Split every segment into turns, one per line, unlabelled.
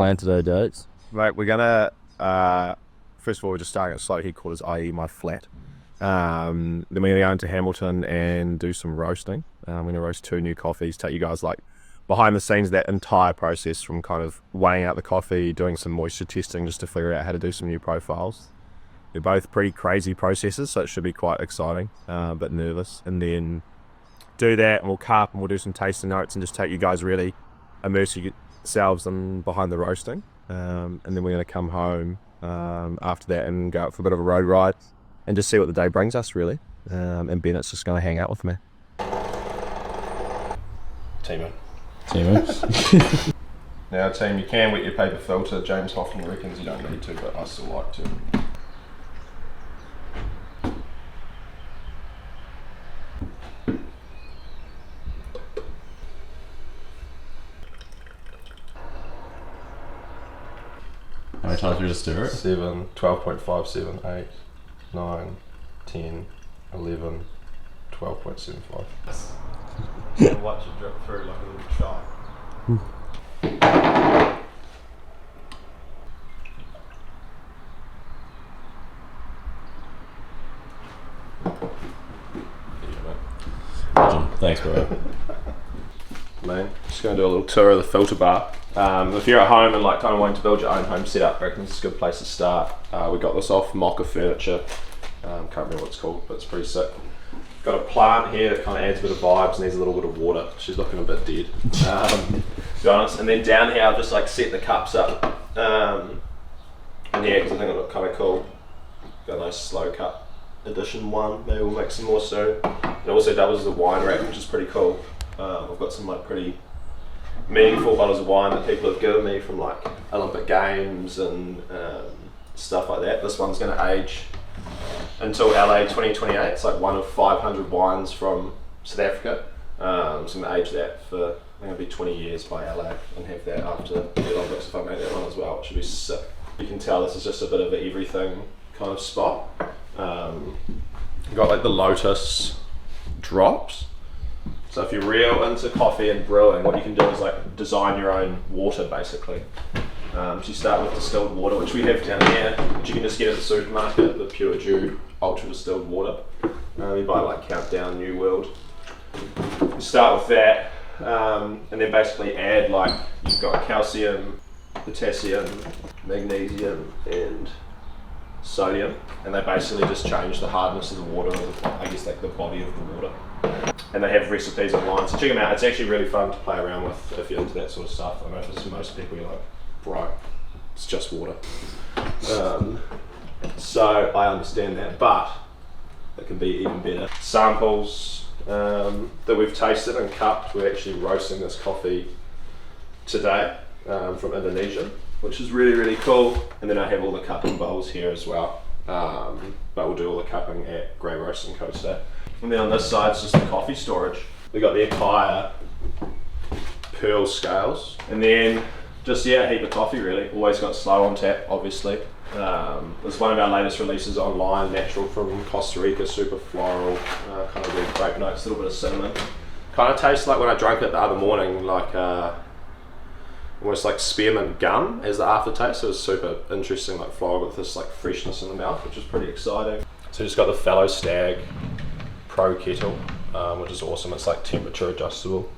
plan today, Dax?
Right, we're gonna first of all we're just starting at Slow Headquarters, i.e. my flat. Then we're gonna go into Hamilton and do some roasting. We're gonna roast 2 new coffees, take you guys like behind the scenes of that entire process, from kind of weighing out the coffee, doing some moisture testing just to figure out how to do some new profiles. They're both pretty crazy processes, so it should be quite exciting, a bit nervous. And then do that, and we'll cup, and we'll do some tasting notes, and just take you guys really immerse yourselves in behind the roasting. And then we're going to come home after that and go out for a bit of a road ride and just see what the day brings us, really. And Bennett's just going to hang out with me. Team in. Now team, you can wet your paper filter. James Hoffman reckons you don't need to, but I still like to.
How many times do we just stir it?
7, 12.5, 7, 8, 9, 10, 11, 12.75. I'll watch it drip through like a little shot.
Thanks, bro.
Man, just going to do a little tour of the filter bar. If you're at home and like kind of wanting to build your own home setup, I reckon this is a good place to start. We got this off Mocha Furniture. Can't remember what it's called, but it's pretty sick. Got a plant here that kind of adds a bit of vibes, and there's a little bit of water. She's looking a bit dead, to be honest. And then down here, I've just like set the cups up. And yeah, because I think it look kind of cool. Got a nice slow cup edition one. Maybe we'll make some more soon. It also doubles as a wine rack, which is pretty cool. I've got some like pretty meaningful bottles of wine that people have given me from like Olympic Games and stuff like that. This one's going to age until LA 2028. It's like one of 500 wines from South Africa. So I'm going to age that for, I think it'll be 20 years by LA, and have that after the Olympics if I make that one as well, which should be sick. You can tell this is just a bit of an everything kind of spot. You've got like the Lotus drops. So if you're real into coffee and brewing, what you can do is like design your own water basically. So you start with distilled water, which we have down here, which you can just get at the supermarket, the Pure Dew ultra distilled water. You buy like Countdown, New World. You start with that, and then basically add like, you've got calcium, potassium, magnesium, and sodium, and they basically just change the hardness of the water, or I guess like the body of the water. And they have recipes online, so check them out. It's actually really fun to play around with if you're into that sort of stuff. I know for most people you're like, right, it's just water. So I understand that, but it can be even better. Samples that we've tasted and cupped. We're actually roasting this coffee today from Indonesia, which is really, really cool. And then I have all the cupping bowls here as well. But we'll do all the cupping at Grey Roasting Co. today. And then on this side is just the coffee storage. We got the Akaya pearl scales, and then just a heap of coffee really. Always got slow on tap, obviously. It's one of our latest releases online, natural from Costa Rica, super floral, kind of red grape notes, a little bit of cinnamon. Kind of tastes like when I drank it the other morning, like almost like spearmint gum as the aftertaste. So it was super interesting, like floral with this like freshness in the mouth, which is pretty exciting. So just got the Fallow Stag Pro Kettle, which is awesome. It's like temperature adjustable.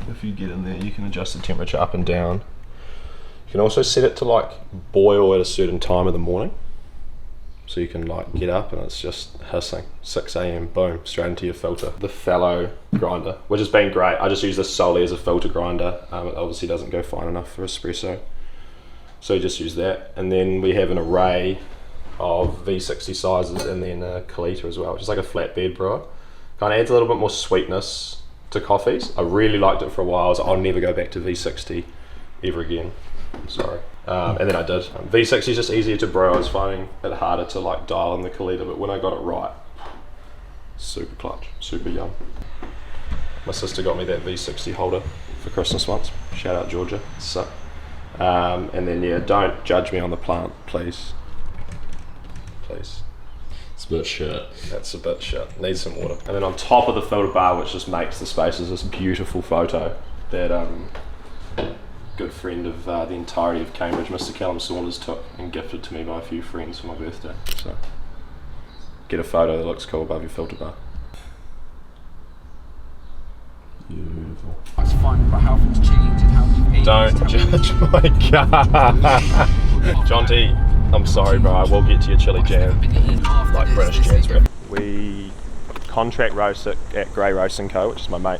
If you get in there, you can adjust the temperature up and down. You can also set it to like boil at a certain time of the morning. So you can like get up and it's just hissing. 6 a.m, boom, straight into your filter. The Fallow grinder, which has been great. I just use this solely as a filter grinder. It obviously doesn't go fine enough for espresso. So you just use that. And then we have an array of V60 sizes, and then a Kalita as well, which is like a flatbed brewer. Kind of adds a little bit more sweetness to coffees. I really liked it for a while, so I'll never go back to V60 ever again. Sorry. And then I did. V60 is just easier to brew. I was finding it harder to like dial in the Kalita, but when I got it right, super clutch, super yum. My sister got me that V60 holder for Christmas once. Shout out Georgia. So, and then yeah, don't judge me on the plant, please. Please.
It's a bit shit.
That's a bit shit. Needs some water. And then on top of the filter bar, which just makes the spaces this beautiful photo that good friend of the entirety of Cambridge, Mr. Callum Saunders, took and gifted to me by a few friends for my birthday. So get a photo that looks cool above your filter bar. Beautiful.
It's fun, but how things change and how you've aged.
Don't judge my car. John T, I'm sorry bro, I will get to your chili jam like British jazz rap. We contract roast at Grey Roasting Co, which is my mate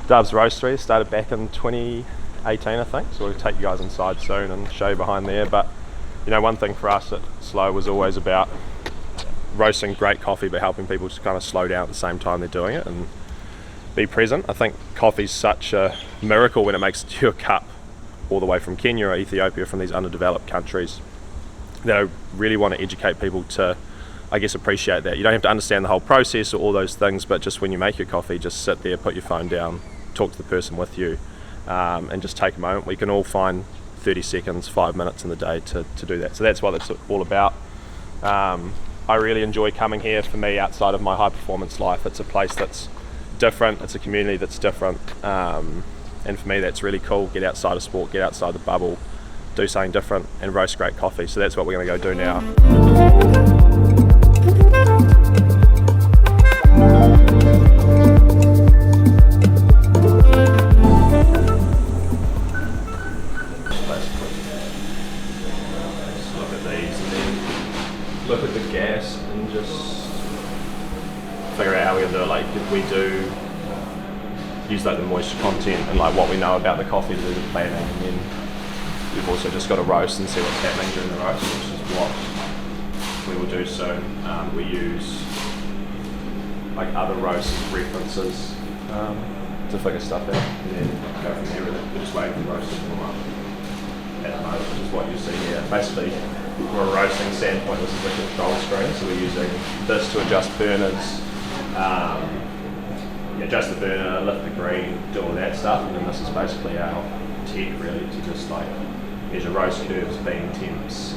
Dove's Roastery. Started back in 2018 I think, so we'll take you guys inside soon and show you behind there. But you know, one thing for us at Slow was always about roasting great coffee but helping people to kind of slow down at the same time they're doing it and be present. I think coffee's such a miracle when it makes it to your cup all the way from Kenya or Ethiopia, from these underdeveloped countries, that I really want to educate people to, I guess, appreciate that. You don't have to understand the whole process or all those things, but just when you make your coffee, just sit there, put your phone down, talk to the person with you, and just take a moment. We can all find 30 seconds, 5 minutes in the day to do that. So that's what it's all about. I really enjoy coming here. For me, outside of my high performance life, it's a place that's different, it's a community that's different, and for me that's really cool. Get outside of sport, get outside the bubble, do something different and roast great coffee. So that's what we're going to go do now. Look at these and then look at the gas and just figure out how we're going to do it. Like if we do use like the moisture content and like what we know about the coffee to do the planning, and then we've also just got to roast and see what's happening during the roast, which is what we will do soon. We use like other roast references to figure stuff out and then go from there. Really, we're just waiting for the roast to warm up at the moment, which is what you see here. Basically, from a roasting standpoint, this is the control screen, so we're using this to adjust burners, adjust the burner, lift the green, do all that stuff, and then this is basically our tech really to just like measure roast curves, bean temps.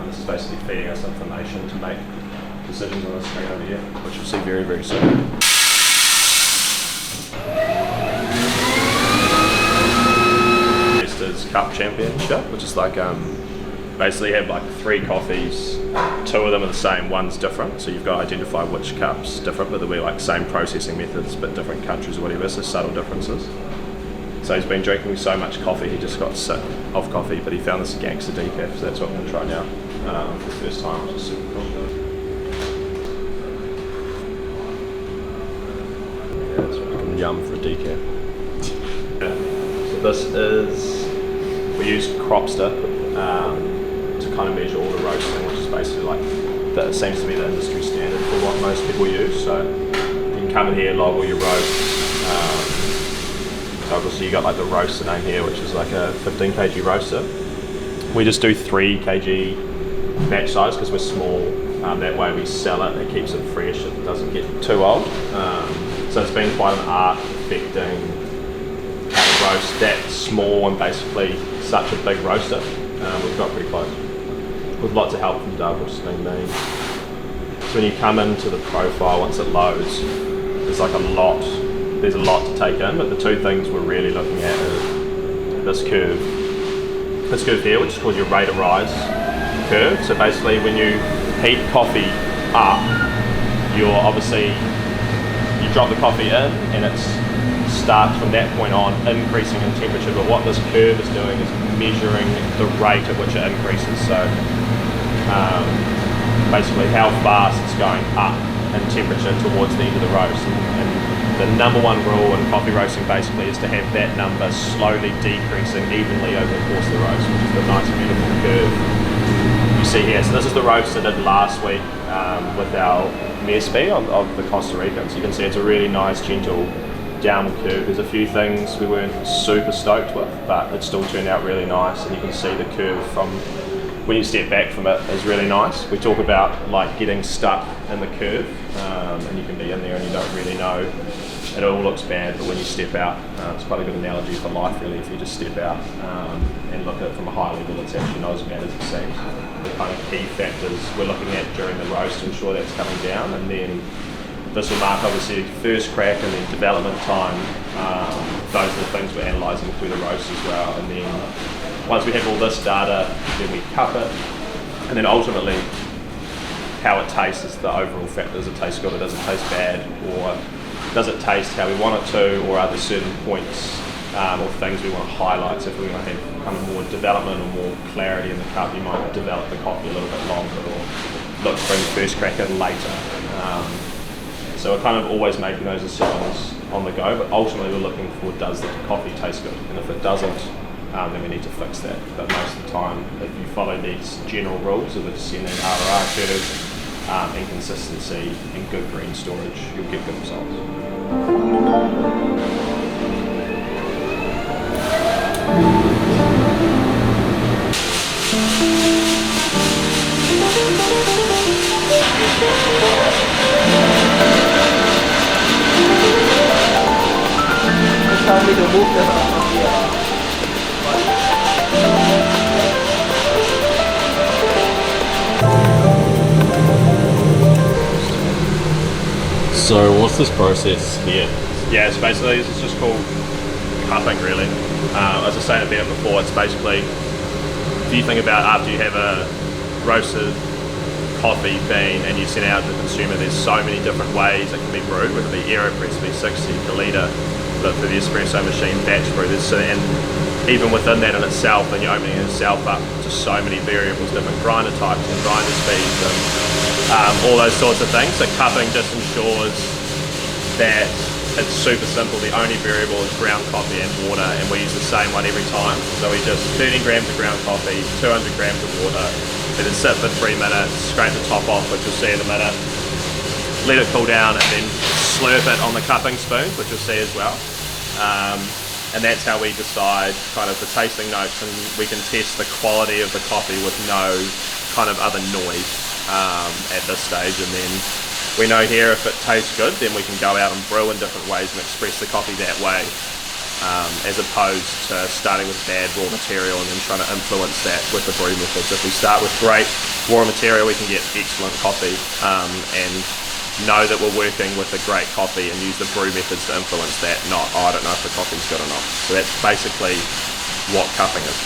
This is basically feeding us information to make decisions on the screen over here, which you'll see very, very soon. Masters Cup Championship, which is like basically have like 3 coffees, 2 of them are the same, one's different, so you've got to identify which cup's different, but they'll be like same processing methods but different countries or whatever, so subtle differences. So he's been drinking so much coffee, he just got sick of coffee, but he found this gangster decaf, so that's what we're going to try now for the first time, which is super cool. Yeah, it's fucking yum for a decaf. So this is, we use Cropster to kind of measure all the roasting, which is basically like, that seems to be the industry standard for what most people use. So you can come in here, log all your roasts. So obviously you got like the roaster name here, which is like a 15 kg roaster. We just do 3 kg batch size because we're small. That way we sell it, it keeps it fresh, it doesn't get too old. So it's been quite an art perfecting roast that small and basically such a big roaster. We've got pretty close with lots of help from Dove, which has been mean. So when you come into the profile, once it loads, there's like there's a lot to take in, but the 2 things we're really looking at is this curve here, which is called your rate of rise curve. So basically when you heat coffee up, you drop the coffee in and it starts from that point on increasing in temperature, but what this curve is doing is measuring the rate at which it increases. So basically how fast it's going up in temperature towards the end of the roast. And the number 1 rule in coffee roasting basically is to have that number slowly decreasing evenly over the course of the roast, which is the nice beautiful curve you see here. So this is the roast I did last week with our Mespe of the Costa Rican. So you can see it's a really nice gentle downward curve. There's a few things we weren't super stoked with, but it still turned out really nice, and you can see the curve from when you step back from it is really nice. We talk about like getting stuck in the curve, and you can be in there and you don't really know, it all looks bad, but when you step out, it's quite a good analogy for life really. If you just step out and look at it from a high level, it's actually not as bad as it seems. The kind of key factors we're looking at during the roast to ensure that's coming down, and then this will mark obviously first crack and then development time. Those are the things we're analysing through the roast as well. And then once we have all this data, then we cup it. And then ultimately, how it tastes is the overall factor. Does it taste good or does it taste bad? Or does it taste how we want it to? Or are there certain points or things we want to highlight? So if we want to have kind of more development or more clarity in the cup, you might develop the coffee a little bit longer or look to bring the first crack in later. So we're kind of always making those decisions on the go, but ultimately we're looking for, does the coffee taste good? And if it doesn't, then we need to fix that. But most of the time, if you follow these general rules of a descending RRR curve, and consistency and good green storage, you'll get good results.
Tell me to move the
So what's this process here?
Yeah, so basically this is just called cupping really. As I was saying a bit before, it's basically, if you think about after you have a roasted coffee bean and you send out to the consumer, there's so many different ways it can be brewed, whether it be AeroPress, V60, Kalita, but for the espresso machine, batch brew. And even within that in itself, then you're opening itself up to so many variables, different grinder types and grinder speeds and all those sorts of things. So cupping just ensures that it's super simple. The only variable is ground coffee and water, and we use the same one every time. So we just 13 grams of ground coffee, 200 grams of water, let it sit for 3 minutes, scrape the top off, which you'll see in a minute, let it cool down, and then slurp it on the cupping spoon, which you'll see as well. And that's how we decide kind of the tasting notes, and we can test the quality of the coffee with no kind of other noise at this stage. And then we know here if it tastes good, then we can go out and brew in different ways and express the coffee that way, as opposed to starting with bad raw material and then trying to influence that with the brew methods. If we start with great raw material, we can get excellent coffee, and know that we're working with a great coffee and use the brew methods to influence that, not, oh, I don't know if the coffee's good or not. So that's basically what cupping is.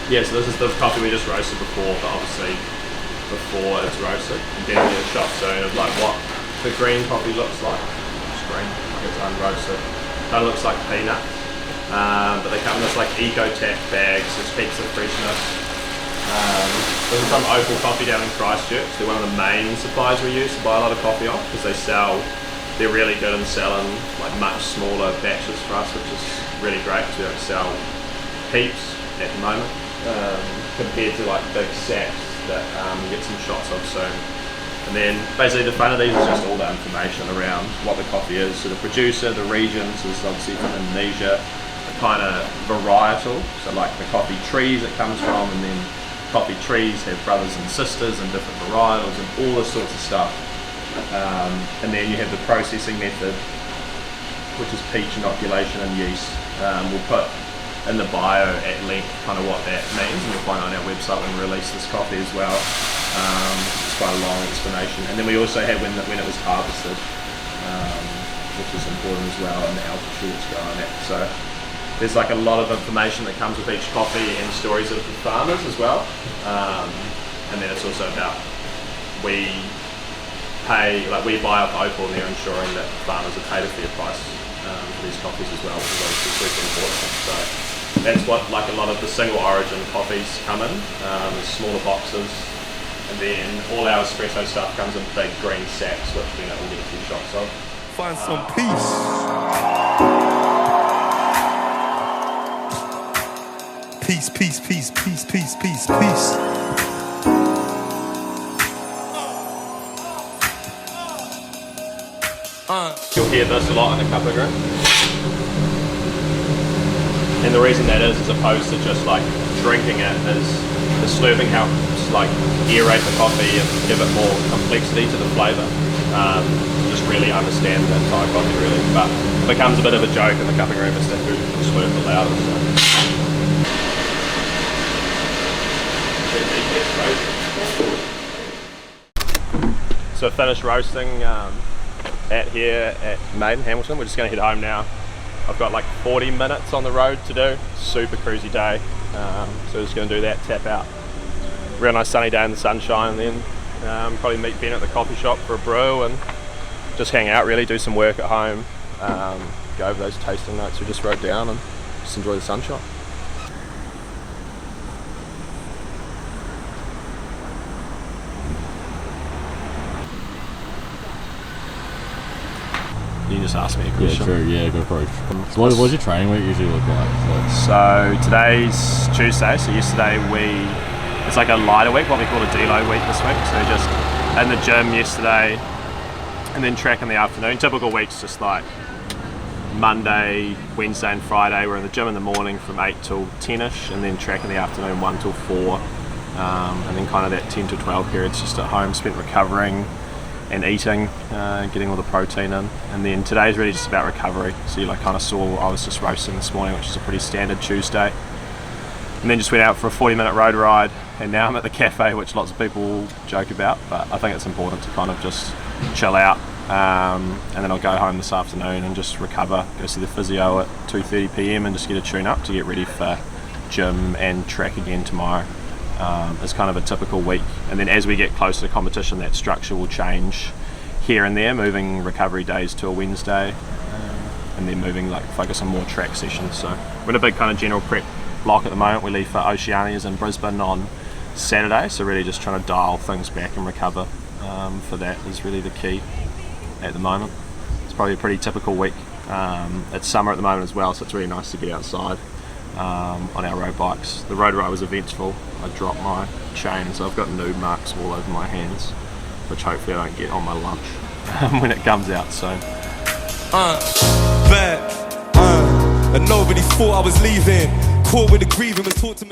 Yeah, so this is the coffee we just roasted before, but obviously before it's roasted. And then we get a shot soon of like what the green coffee looks like. It's green, like it's unroasted. Kind of looks like peanut, but they come in this like eco-tack bags, which keeps the freshness. This is from Opal Coffee down in Christchurch. They're one of the main suppliers we use to buy a lot of coffee off, because they're really good in selling like much smaller batches for us, which is really great because we don't sell heaps at the moment. Compared to like big sacks that you get some shots of soon. And then basically the front of these is just all the information around what the coffee is. So the producer, the regions is obviously from Indonesia, the kind of varietal, so like the coffee trees it comes from, and then coffee trees have brothers and sisters and different varietals and all this sorts of stuff. And then you have the processing method, which is peach inoculation and yeast. We'll put in the bio at length kind of what that means, and you'll find it on our website when we release this coffee as well. It's quite a long explanation. And then we also have when it was harvested, which is important as well, and the altitude it's grown at. So there's like a lot of information that comes with each coffee and stories of the farmers as well. And then it's also about we buy off Opal, and they're ensuring that farmers are paid a fair price for these coffees as well, which is obviously super important. So that's what like a lot of the single origin coffees come in, smaller boxes, and then all our espresso stuff comes in big green sacks, which we'll get a few shots of.
Find some peace. Peace, peace, peace, peace, peace, peace, peace.
You'll hear this a lot in the cupping room. And the reason that is, as opposed to just like drinking it, is the slurping helps like aerate the coffee and give it more complexity to the flavour. Just really understand the Thai coffee really, but it becomes a bit of a joke in the cupping room as to who can slurp the loudest. So finished roasting here at Maiden, Hamilton. We're just going to head home now. I've got like 40 minutes on the road to do. Super cruisy day. So just going to do that, tap out. Real nice sunny day in the sunshine, and then probably meet Bennett at the coffee shop for a brew and just hang out really, do some work at home, go over those tasting notes we just wrote down and just enjoy the sunshine. You just asked me a question.
Yeah, true. Yeah, go for it. So what does your training week usually look like?
So today's Tuesday, so yesterday it's like a lighter week, what we call a deload week this week. So just in the gym yesterday and then track in the afternoon. Typical weeks just like Monday, Wednesday and Friday. We're in the gym in the morning from 8 till 10ish and then track in the afternoon 1 till 4. And then kind of that 10 to 12 period's just at home, spent recovering and eating, getting all the protein in. And then today's really just about recovery. So you like kind of saw I was just roasting this morning, which is a pretty standard Tuesday. And then just went out for a 40-minute road ride, and now I'm at the cafe, which lots of people joke about, but I think it's important to kind of just chill out. And then I'll go home this afternoon and just recover, go see the physio at 2:30 PM and just get a tune up to get ready for gym and track again tomorrow. It's kind of a typical week, and then as we get closer to competition, that structure will change here and there, moving recovery days to a Wednesday, and then moving like focus on more track sessions. So we're in a big kind of general prep block at the moment. We leave for Oceanias in Brisbane on Saturday, so really just trying to dial things back and recover for that is really the key at the moment. It's probably a pretty typical week. It's summer at the moment as well, so it's really nice to get outside on our road bikes. The road ride was eventful. I dropped my chain, so I've got noob marks all over my hands, which hopefully I don't get on my lunch when it comes out soon.
Bad, and nobody thought I was leaving. Caught with a grieving, was taught to